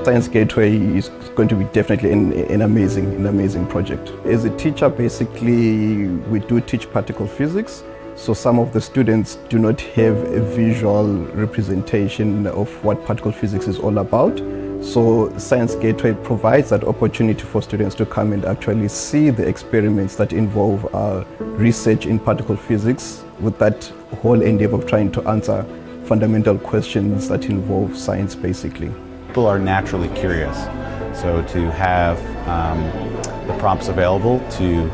Science Gateway is going to be definitely an amazing project. As a teacher, basically, we do teach particle physics. So some of the students do not have a visual representation of what particle physics is all about. So Science Gateway provides that opportunity for students to come and actually see the experiments that involve research in particle physics, with that whole endeavor of trying to answer fundamental questions that involve science, basically. People are naturally curious, so to have the prompts available to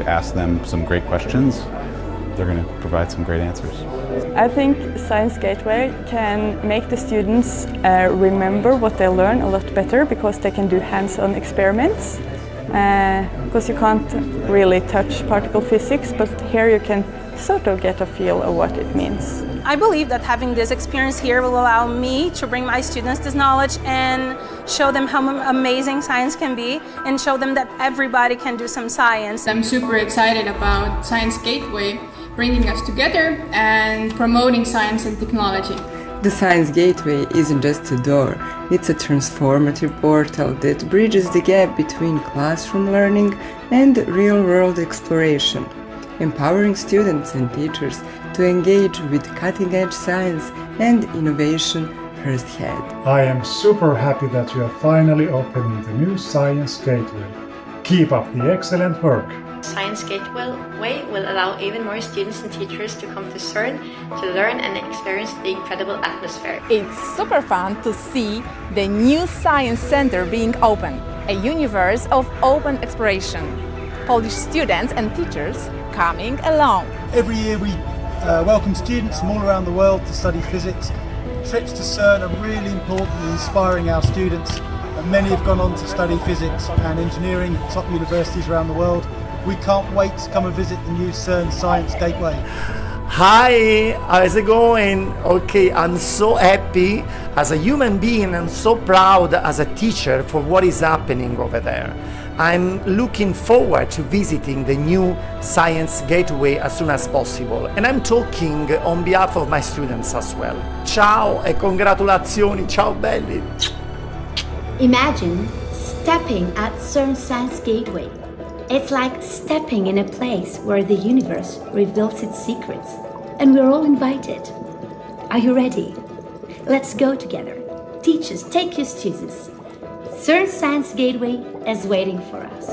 ask them some great questions, they're going to provide some great answers. I think Science Gateway can make the students remember what they learn a lot better, because they can do hands-on experiments. Because you can't really touch particle physics, but here you can sort of get a feel of what it means. I believe that having this experience here will allow me to bring my students this knowledge and show them how amazing science can be, and show them that everybody can do some science. I'm super excited about Science Gateway bringing us together and promoting science and technology. The Science Gateway isn't just a door, it's a transformative portal that bridges the gap between classroom learning and real-world exploration, empowering students and teachers to engage with cutting-edge science and innovation firsthand. I am super happy that you are finally opening the new Science Gateway. Keep up the excellent work. Science Gateway will allow even more students and teachers to come to CERN to learn and experience the incredible atmosphere. It's super fun to see the new Science Center being open, a universe of open exploration. Polish students and teachers coming along. Every year we welcome students from all around the world to study physics. Trips to CERN are really important in inspiring our students, and many have gone on to study physics and engineering at top universities around the world. We can't wait to come and visit the new CERN Science Gateway. Hi, how's it going? Okay, I'm so happy as a human being and so proud as a teacher for what is happening over there. I'm looking forward to visiting the new Science Gateway as soon as possible, and I'm talking on behalf of my students as well. Ciao e congratulazioni, ciao belli! Imagine stepping at CERN Science Gateway. It's like stepping in a place where the universe reveals its secrets, and we're all invited. Are you ready? Let's go together. Teachers, take your students. CERN Science Gateway is waiting for us.